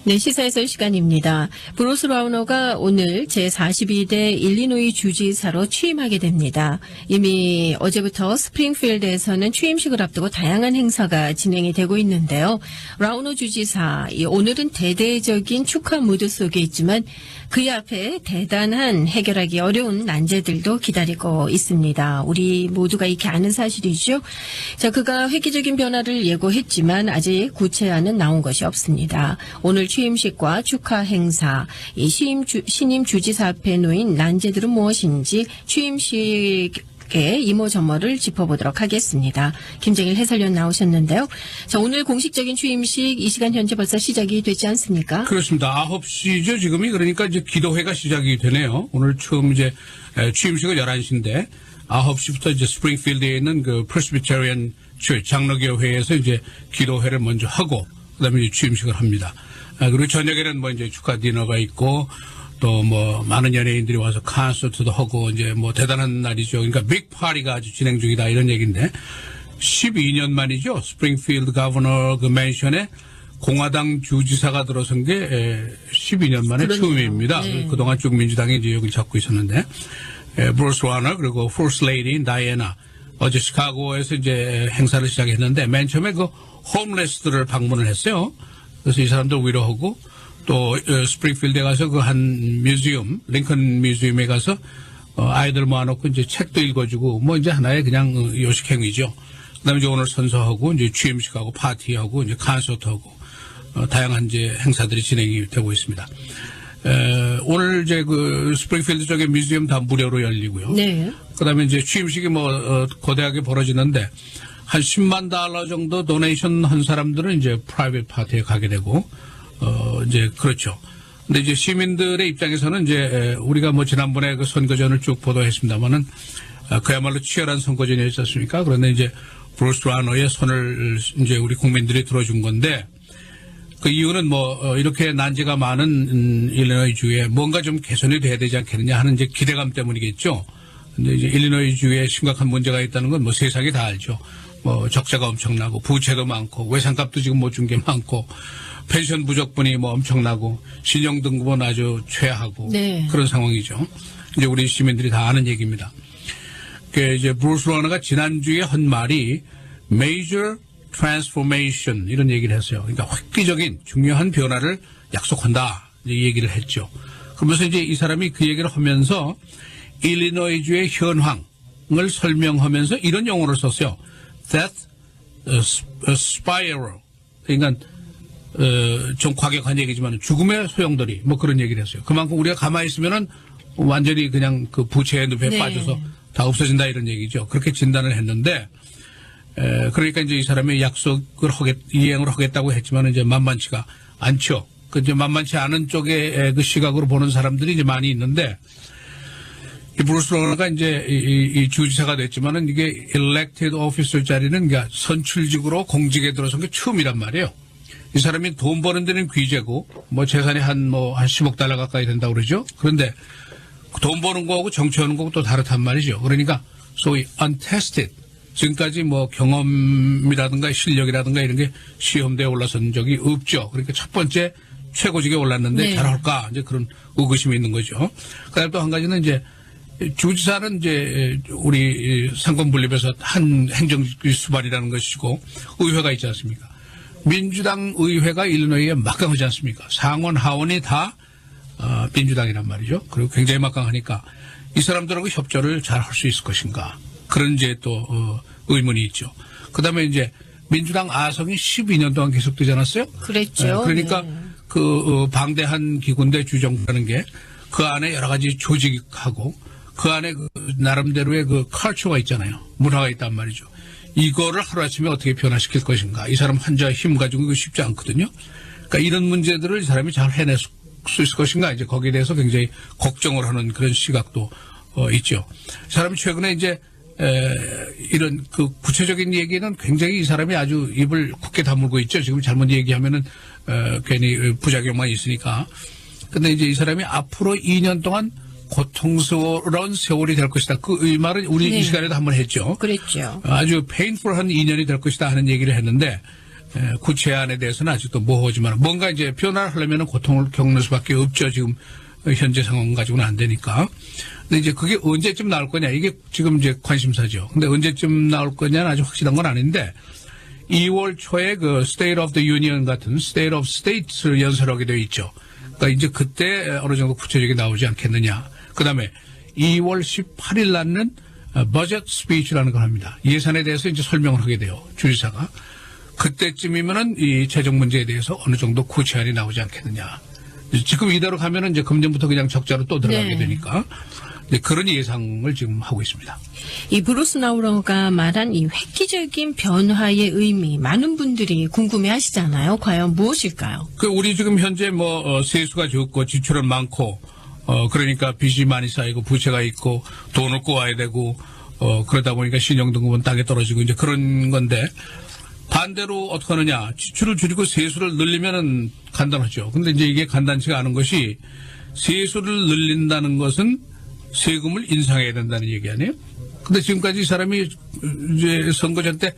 네, 시사에서 시간입니다. 브루스 라우너가 오늘 제42대 일리노이 주지사로 취임하게 됩니다. 이미 어제부터 스프링필드에서는 취임식을 앞두고 다양한 행사가 진행이 되고 있는데요. 라우너 주지사, 오늘은 대대적인 축하 무드 속에 있지만 그 앞에 대단한 해결하기 어려운 난제들도 기다리고 있습니다. 우리 모두가 익히 아는 사실이죠. 자, 그가 획기적인 변화를 예고했지만 아직 구체안은 나온 것이 없습니다. 오늘 취임식과 축하 행사, 이 신임 주지사 앞에 놓인 난제들은 무엇인지 취임식의 이모저모를 짚어보도록 하겠습니다. 김정일 해설위원 나오셨는데요. 자, 오늘 공식적인 취임식 이 시간 현재 벌써 시작이 되지 않습니까? 그렇습니다. 9시죠, 지금이. 그러니까 이제 기도회가 시작이 되네요. 오늘 처음 이제 취임식은 11시인데 9시부터 이제 스프링필드에 있는 그 프레스비테리언 장로교회에서 이제 기도회를 먼저 하고 그다음에 이제 취임식을 합니다. 그리고 저녁에는 뭐 이제 축하 디너가 있고 또 뭐 많은 연예인들이 와서 콘서트도 하고 이제 뭐 대단한 날이죠. 그러니까 빅 파티가 아주 진행 중이다 이런 얘기인데 12년 만이죠. 스프링필드 가버너 그 맨션에 공화당 주지사가 들어선 게 12년 만에 그러네요. 처음입니다. 네. 그동안 쭉 민주당이 이제 여기 잡고 있었는데 브루스 라우너 그리고 퍼스트 레이디 다이애나 어제 시카고에서 이제 행사를 시작했는데 맨 처음에 그 홈레스들을 방문을 했어요. 그래서 이 사람들 위로하고 또 스프링필드에 가서 그 한 뮤지엄, 링컨 뮤지엄에 가서 아이들 모아놓고 이제 책도 읽어주고 뭐 이제 하나의 그냥 요식행위죠. 그다음에 이제 오늘 선서하고 이제 취임식하고 파티하고 이제 콘서트하고 다양한 이제 행사들이 진행이 되고 있습니다. 오늘 이제 그 스프링필드 쪽에 뮤지엄 다 무료로 열리고요. 네. 그다음에 이제 취임식이 뭐 거대하게 벌어지는데 한 10만 달러 정도 도네이션 한 사람들은 이제 프라이빗 파티에 가게 되고 이제 그렇죠. 근데 이제 시민들의 입장에서는 이제 우리가 뭐 지난번에 그 선거전을 쭉 보도했습니다만은 그야말로 치열한 선거전이었지 않습니까? 그런데 이제 브루스 라우너의 손을 이제 우리 국민들이 들어준 건데 그 이유는 뭐 이렇게 난제가 많은 일리노이 주에 뭔가 좀 개선이 돼야 되지 않겠느냐 하는 이제 기대감 때문이겠죠. 근데 이제 일리노이 주에 심각한 문제가 있다는 건 뭐 세상이 다 알죠. 뭐 적자가 엄청나고 부채도 많고 외상값도 지금 못 준 게 많고 펜션 부족분이 뭐 엄청나고 신용등급은 아주 최하고 네. 그런 상황이죠. 이제 우리 시민들이 다 아는 얘기입니다. 그 이제 브루스 라우너가 지난주에 한 말이 major transformation 이런 얘기를 했어요. 그러니까 획기적인 중요한 변화를 약속한다 이 얘기를 했죠. 그러면서 이제 이 사람이 그 얘기를 하면서 일리노이주의 현황을 설명하면서 이런 용어를 썼어요. That spiral. 그러니까 좀 과격한 얘기지만 죽음의 소용돌이 뭐 그런 얘기를 했어요. 그만큼 우리가 가만히 있으면은 완전히 그냥 그 부채의 늪에 네. 빠져서 다 없어진다 이런 얘기죠. 그렇게 진단을 했는데 그러니까 이제 이 사람이 약속을 이행을 하겠다고 했지만 이제 만만치가 않죠. 그 이제 만만치 않은 쪽의 그 시각으로 보는 사람들이 이제 많이 있는데 이 브루스 라우너가 이제 이 주지사가 됐지만은 이게 elected officer 자리는 그러니까 선출직으로 공직에 들어선 게 처음이란 말이에요. 이 사람이 돈 버는 데는 귀재고 뭐 재산이 한 10억 달러 가까이 된다고 그러죠. 그런데 돈 버는 거하고 정치하는 거하고 또 다르단 말이죠. 그러니까 소위 untested 지금까지 뭐 경험이라든가 실력이라든가 이런 게 시험대에 올라선 적이 없죠. 그러니까 첫 번째 최고직에 올랐는데 네. 잘할까 이제 그런 의구심이 있는 거죠. 그다음에 또 한 가지는 이제 주지사는 이제 우리 상권 분립에서 한 행정직 수반이라는 것이고 의회가 있지 않습니까? 민주당 의회가 일리노이에 막강하지 않습니까? 상원 하원이 다 민주당이란 말이죠. 그리고 굉장히 막강하니까 이 사람들하고 협조를 잘 할 수 있을 것인가? 그런 이제 또 의문이 있죠. 그다음에 이제 민주당 아성이 12년 동안 계속되지 않았어요? 그랬죠. 그러니까 네. 그 방대한 기구인데 주정부라는 게 그 안에 여러 가지 조직하고 그 안에 그 나름대로의 그 컬처가 있잖아요. 문화가 있단 말이죠. 이거를 하루아침에 어떻게 변화시킬 것인가. 이 사람 혼자 힘 가지고 이거 쉽지 않거든요. 그러니까 이런 문제들을 이 사람이 잘 해낼 수 있을 것인가. 이제 거기에 대해서 굉장히 걱정을 하는 그런 시각도 있죠. 이 사람이 최근에 이제 이런 그 구체적인 얘기는 굉장히 이 사람이 아주 입을 굳게 다물고 있죠. 지금 잘못 얘기하면은 괜히 부작용만 있으니까. 근데 이제 이 사람이 앞으로 2년 동안 고통스러운 세월이 될 것이다. 그 말은 우리 네. 이 시간에도 한번 했죠. 그랬죠. 아주 페인풀한 2년이 될 것이다 하는 얘기를 했는데 구체안에 대해서는 아직도 모호하지만 뭔가 이제 변화를 하려면 고통을 겪는 수밖에 없죠. 지금 현재 상황 가지고는 안 되니까. 근데 이제 그게 언제쯤 나올 거냐 이게 지금 이제 관심사죠. 근데 언제쯤 나올 거냐는 아주 확실한 건 아닌데 2월 초에 그 State of the Union 같은 State of States를 연설하게 되어 있죠. 그러니까 이제 그때 어느 정도 구체적이 나오지 않겠느냐. 그다음에 2월 18일 날은 버젯 스피치라는 걸 합니다. 예산에 대해서 이제 설명을 하게 돼요. 주지사가. 그때쯤이면은 이 재정 문제에 대해서 어느 정도 구체안이 나오지 않겠느냐. 지금 이대로 가면은 이제 금년부터 그냥 적자로 또 들어가게 되니까 그런 예상을 지금 하고 있습니다. 이 브루스 나우러가 말한 이 획기적인 변화의 의미 많은 분들이 궁금해하시잖아요. 과연 무엇일까요? 우리 지금 현재 뭐 세수가 적고 지출은 많고 그러니까 빚이 많이 쌓이고 부채가 있고 돈을 꼬아야 되고 그러다 보니까 신용등급은 땅에 떨어지고 이제 그런 건데 반대로 어떻게 하느냐 지출을 줄이고 세수를 늘리면은 간단하죠. 근데 이제 이게 간단치가 않은 것이 세수를 늘린다는 것은 세금을 인상해야 된다는 얘기 아니에요? 근데 지금까지 이 사람이 이제 선거전 때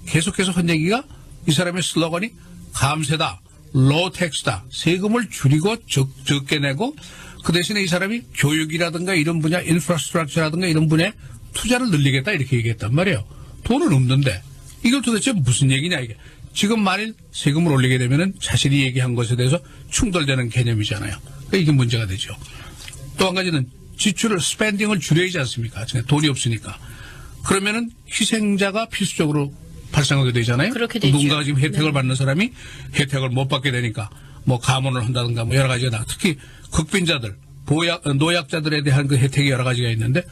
계속해서 한 얘기가 이 사람의 슬로건이 감세다, low tax다, 세금을 줄이고 적게 내고 그 대신에 이 사람이 교육이라든가 이런 분야, 인프라스트럭처라든가 이런 분야에 투자를 늘리겠다 이렇게 얘기했단 말이에요. 돈은 없는데 이걸 도대체 무슨 얘기냐 이게. 지금 만일 세금을 올리게 되면은 자신이 얘기한 것에 대해서 충돌되는 개념이잖아요. 그러니까 이게 문제가 되죠. 또 한 가지는 지출을 스펜딩을 줄여야지 않습니까? 돈이 없으니까. 그러면은 희생자가 필수적으로 발생하게 되잖아요. 그렇게 되죠. 누군가가 지금 혜택을 네. 받는 사람이 혜택을 못 받게 되니까 뭐 감원을 한다든가 뭐 여러 가지가 나. 특히 극빈자들, 노약자들에 대한 그 혜택이 여러 가지가 있는데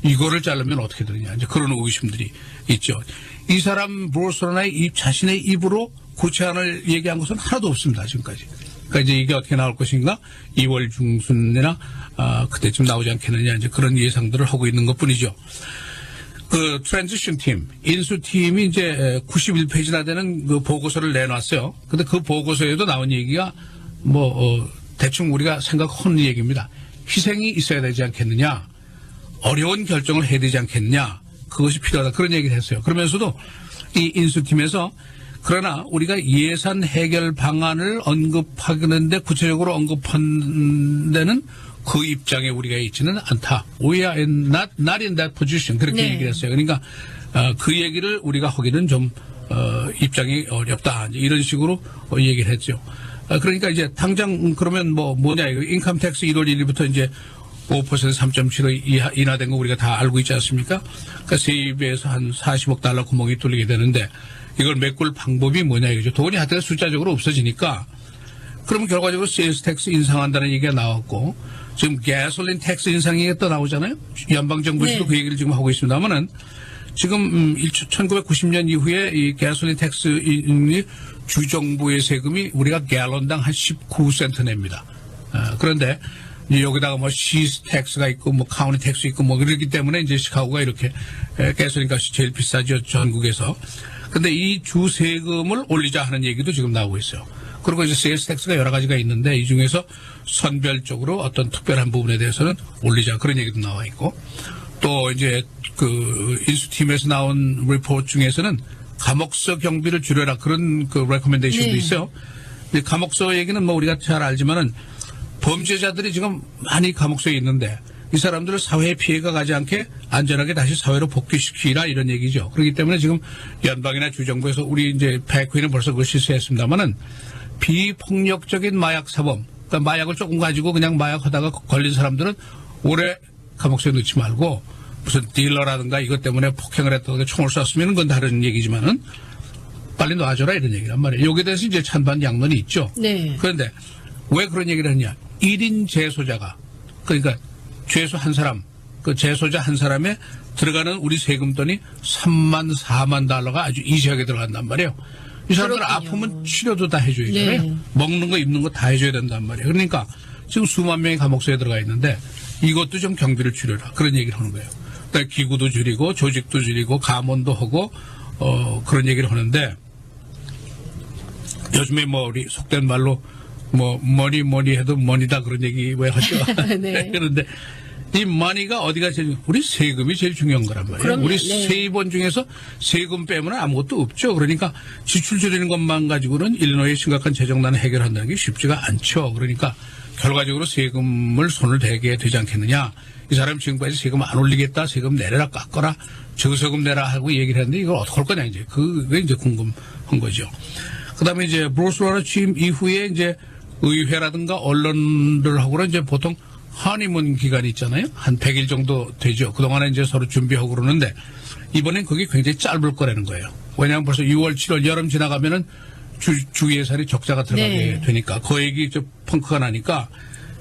이거를 자르면 어떻게 되느냐. 이제 그런 의구심들이 있죠. 이 사람 브로스나의 자신의 입으로 구체안을 얘기한 것은 하나도 없습니다. 지금까지. 그러니까 이제 이게 어떻게 나올 것인가 2월 중순이나 그때쯤 나오지 않겠느냐 이제 그런 예상들을 하고 있는 것뿐이죠. 그 트랜지션 팀, 인수팀이 이제 91페이지나 되는 그 보고서를 내놨어요. 근데 그 보고서에도 나온 얘기가 대충 우리가 생각하는 얘기입니다. 희생이 있어야 되지 않겠느냐. 어려운 결정을 해야 되지 않겠느냐. 그것이 필요하다. 그런 얘기를 했어요. 그러면서도 이 인수팀에서 그러나 우리가 예산 해결 방안을 언급하는데 구체적으로 언급한 데는 그 입장에 우리가 있지는 않다. We are not in that position. 그렇게 얘기를 했어요. 그러니까 그 얘기를 우리가 하기는 좀 입장이 어렵다. 이런 식으로 얘기를 했죠. 그러니까 이제 당장 그러면 뭐냐 이거 인컴 텍스 1월 1일부터 이제 5% 3.75 인하된 거 우리가 다 알고 있지 않습니까? 그러니까 세입에서 한 40억 달러 구멍이 뚫리게 되는데 이걸 메꿀 방법이 뭐냐 이거죠. 돈이 하여튼 숫자적으로 없어지니까 그러면 결과적으로 세일스 텍스 인상한다는 얘기가 나왔고 지금 가솔린 텍스 인상이 또 나오잖아요. 연방정부에서도 네. 그 얘기를 지금 하고 있습니다만은 지금 1990년 이후에 이 가솔린 텍스이 주정부의 세금이 우리가 갤런당 한 19센트 냅니다. 그런데 여기다가 뭐 시스 텍스가 있고 뭐 카운티 텍스 있고 뭐 그렇기 때문에 이제 시카고가 이렇게 가솔린 값이 제일 비싸죠 전국에서. 근데 이 주 세금을 올리자 하는 얘기도 지금 나오고 있어요. 그리고 이제 세일스 텍스가 여러 가지가 있는데 이 중에서 선별적으로 어떤 특별한 부분에 대해서는 올리자 그런 얘기도 나와 있고 또 이제 그 인수팀에서 나온 리포트 중에서는 감옥서 경비를 줄여라 그런 그 레코멘데이션도 네. 있어요. 근데 감옥서 얘기는 뭐 우리가 잘 알지만은 범죄자들이 지금 많이 감옥소에 있는데 이 사람들을 사회에 피해가 가지 않게 안전하게 다시 사회로 복귀시키라 이런 얘기죠. 그렇기 때문에 지금 연방이나 주정부에서 우리 이제 백회는 벌써 그걸 실시했습니다만은 비폭력적인 마약 사범, 그러니까 마약을 조금 가지고 그냥 마약하다가 걸린 사람들은 오래 감옥소에 넣지 말고 무슨 딜러라든가 이것 때문에 폭행을 했다든가 총을 쐈으면 그건 다른 얘기지만은 빨리 놔줘라 이런 얘기란 말이에요. 여기에 대해서 이제 찬반 양론이 있죠. 네. 그런데 왜 그런 얘기를 하냐? 1인 재소자가 그러니까 죄수 한 사람, 그 재소자 한 사람에 들어가는 우리 세금 돈이 3만 4만 달러가 아주 이시하게 들어간단 말이에요. 이 사람들 그렇군요. 아프면 치료도 다 해줘야잖아요. 네. 먹는 거 입는 거 다 해줘야 된단 말이에요. 그러니까 지금 수만 명이 감옥소에 들어가 있는데 이것도 좀 경비를 줄여라 그런 얘기를 하는 거예요. 그러니까 기구도 줄이고 조직도 줄이고 감원도 하고 그런 얘기를 하는데 요즘에 뭐 우리 속된 말로 뭐 머니 해도 머니다 그런 얘기 왜 하죠? 네. 그런데 이 money가 어디가 제일 우리 세금이 제일 중요한 거란 말이에요. 그럼요. 우리 네. 세입원 중에서 세금 빼면 아무것도 없죠. 그러니까 지출 줄이는 것만 가지고는 일리노이의 심각한 재정난을 해결한다는 게 쉽지가 않죠. 그러니까 결과적으로 세금을 손을 대게 되지 않겠느냐. 이 사람 지금까지 세금 안 올리겠다, 세금 내려라, 깎아라, 저세금 내라 하고 얘기를 했는데 이걸 어떻게 할 거냐 이제 그게 이제 궁금한 거죠. 그다음에 이제 브루스 라우너 취임 이후에 이제 의회라든가 언론들하고는 이제 보통 허니문 기간이 있잖아요. 한 100일 정도 되죠. 그동안에 이제 서로 준비하고 그러는데 이번엔 그게 굉장히 짧을 거라는 거예요. 왜냐하면 벌써 6월, 7월 여름 지나가면은 주 예산이 적자가 들어가게 네. 되니까 거액이 좀 펑크가 나니까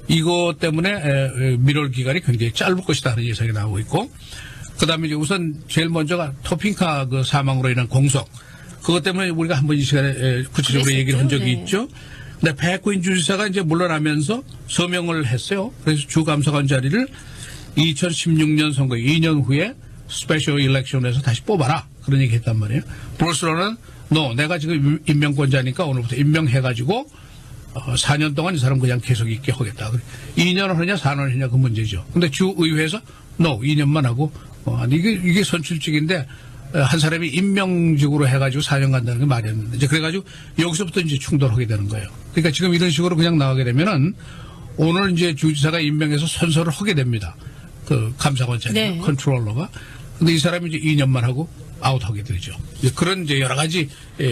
이거 때문에 미룰 기간이 굉장히 짧을 것이다 하는 예상이 나오고 있고 그다음에 이제 우선 제일 먼저가 토핑카 그 사망으로 인한 공석 그것 때문에 우리가 한번 이 시간에 구체적으로 그랬었죠. 얘기를 한 적이 네. 있죠. 근데 백구인 주지사가 이제 물러나면서 서명을 했어요. 그래서 주감사관 자리를 2016년 선거 2년 후에 스페셜 일렉션에서 다시 뽑아라. 그런 얘기 했단 말이에요. 브루스로는 내가 지금 임명권자니까 오늘부터 임명해가지고 4년 동안 이 사람 그냥 계속 있게 하겠다. 2년을 하냐 4년을 하냐 그 문제죠. 근데 주의회에서 2년만 하고 이게 선출직인데 한 사람이 임명직으로 해가지고 4년 간다는 게 말이 안 되는데 이제 그래가지고 여기서부터 이제 충돌하게 되는 거예요. 그러니까 지금 이런 식으로 그냥 나가게 되면은 오늘 이제 주지사가 임명해서 선서를 하게 됩니다. 그 감사관장이 네. 컨트롤러가. 근데 이 사람이 이제 2년만 하고 아웃하게 되죠. 이제 그런 이제 여러 가지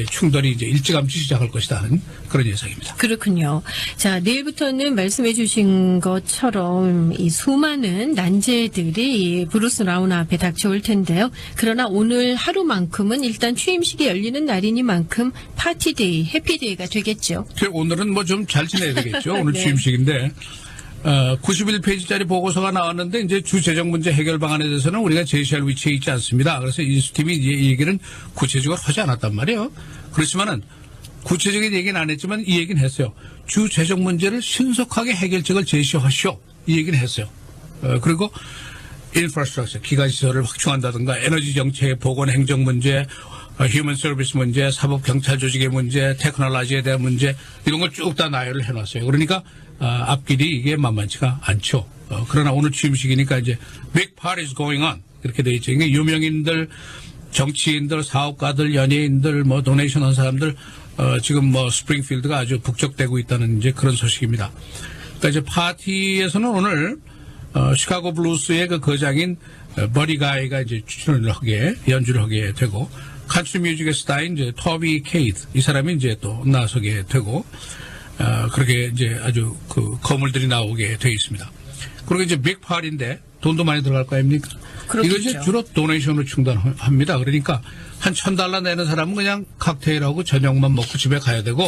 충돌이 이제 일찌감치 시작할 것이다 하는 그런 예상입니다. 그렇군요. 자, 내일부터는 말씀해 주신 것처럼 이 수많은 난제들이 이 브루스 라우너 앞에 닥쳐올 텐데요. 그러나 오늘 하루만큼은 일단 취임식이 열리는 날이니만큼 파티데이, 해피데이가 되겠죠. 오늘은 뭐 좀 잘 지내야 되겠죠. 오늘 네. 취임식인데 91페이지짜리 보고서가 나왔는데 이제 주재정 문제 해결 방안에 대해서는 우리가 제시할 위치에 있지 않습니다. 그래서 인수팀이 이 얘기는 구체적으로 하지 않았단 말이에요. 그렇지만은 구체적인 얘기는 안 했지만 이 얘기는 했어요. 주재정 문제를 신속하게 해결책을 제시하시오. 이 얘기는 했어요. 그리고 인프라스트럭처, 기간시설을 확충한다든가 에너지 정책, 보건 행정 문제, 휴먼 서비스 문제, 사법 경찰 조직의 문제, 테크놀로지에 대한 문제 이런 걸 쭉 다 나열을 해놨어요. 그러니까 앞길이 이게 만만치가 않죠. 그러나 오늘 취임식이니까 이제 big parties going on 이렇게 돼 있죠. 이게 유명인들, 정치인들, 사업가들, 연예인들, 뭐 도네이션 한 사람들 지금 뭐 스프링필드가 아주 북적대고 있다는 이제 그런 소식입니다. 그러니까 이제 파티에서는 오늘 시카고 블루스의 그 거장인 버디 가이가 이제 출연을 하게 연주를 하게 되고 칸트리 뮤직의 스타인 이제 토비 케이트 이 사람이 이제 또 나서게 되고 그렇게 이제 아주 그 거물들이 나오게 되어 있습니다. 그리고 이제 빅 파티인데 돈도 많이 들어갈 거 아닙니까? 그렇겠죠. 이거 이제 주로 도네이션으로 충당합니다. 그러니까 한 $1,000 내는 사람은 그냥 칵테일하고 저녁만 먹고 집에 가야 되고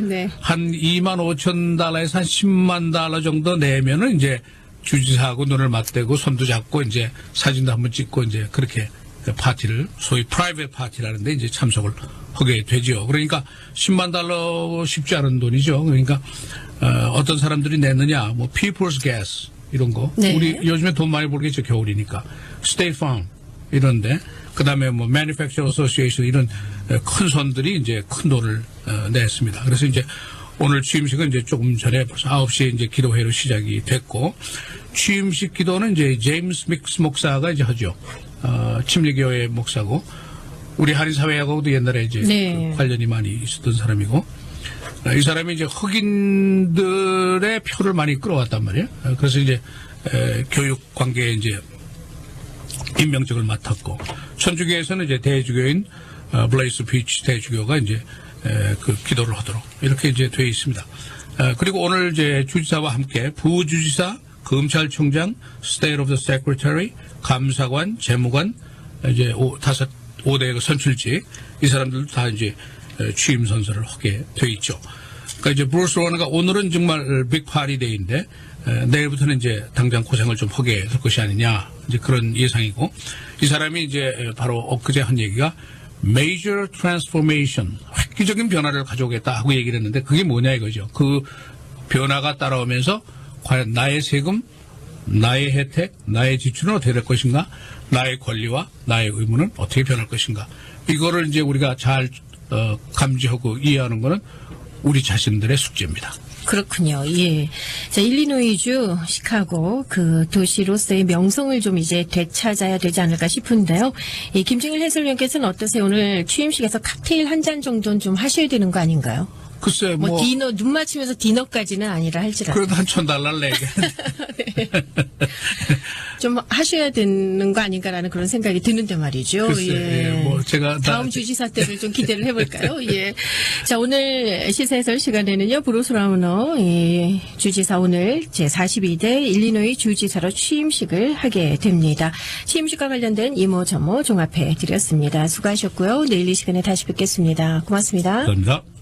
네. 한 25,000달러에서 한 $100,000 정도 내면은 이제 주지사하고 눈을 맞대고 손도 잡고 이제 사진도 한번 찍고 이제 그렇게 파티를 소위 프라이빗 파티라는데 이제 참석을 하게 되죠. 그러니까 $100,000 쉽지 않은 돈이죠. 그러니까 어떤 사람들이 내느냐, 뭐 People's Gas 이런 거. 네. 우리 요즘에 돈 많이 벌겠죠. 겨울이니까. State Farm 이런데 그다음에 뭐 Manufacturer Association 이런 큰 손들이 이제 큰 돈을 냈습니다. 그래서 이제 오늘 취임식은 이제 조금 전에 벌써 9시에 이제 기도회로 시작이 됐고 취임식 기도는 이제 제임스 믹스 목사가 이제 하죠. 침례교회 목사고 우리 한인사회하고도 옛날에 이제 네. 그 관련이 많이 있었던 사람이고 이 사람이 이제 흑인들의 표를 많이 끌어왔단 말이에요. 그래서 이제 교육 관계에 이제 임명직을 맡았고 천주교에서는 이제 대주교인 블레이스 피치 대주교가 이제 그 기도를 하도록 이렇게 이제 되어 있습니다. 그리고 오늘 이제 주지사와 함께 부주지사, 검찰총장, State of the Secretary, 감사관, 재무관 이제 5대 선출직 이 사람들도 다 이제 취임 선서를 하게 되어 있죠. 그러니까 이제 브루스 라우너가 오늘은 정말 빅 파티 데이인데 내일부터는 이제 당장 고생을 좀 하게 될 것이 아니냐 이제 그런 예상이고 이 사람이 이제 바로 엊그제 한 얘기가 major transformation 획기적인 변화를 가져오겠다 하고 얘기를 했는데 그게 뭐냐 이거죠. 그 변화가 따라오면서 과연 나의 세금, 나의 혜택, 나의 지출은 어떻게 될 것인가, 나의 권리와 나의 의무는 어떻게 변할 것인가. 이거를 이제 우리가 잘 감지하고 이해하는 것은 우리 자신들의 숙제입니다. 그렇군요. 예. 자, 일리노이주 시카고 그 도시로서의 명성을 좀 이제 되찾아야 되지 않을까 싶은데요. 이 김중일 해설위원께서는 어떠세요? 오늘 취임식에서 칵테일 한 잔 정도는 좀 하셔야 되는 거 아닌가요? 글쎄, 뭐, 뭐. 디너, 눈 맞추면서 디너까지는 아니라 할지라도. 그래도 한 $1,000 내게. 좀 하셔야 되는 거 아닌가라는 그런 생각이 드는데 말이죠. 글쎄, 예. 뭐 제가 다음 주지사 때를 좀 기대를 해볼까요? 예. 자, 오늘 시사해설 시간에는요, 브루스 라우너 주지사 오늘 제42대 일리노이 주지사로 취임식을 하게 됩니다. 취임식과 관련된 이모저모 종합해 드렸습니다. 수고하셨고요. 내일 이 시간에 다시 뵙겠습니다. 고맙습니다. 감사합니다.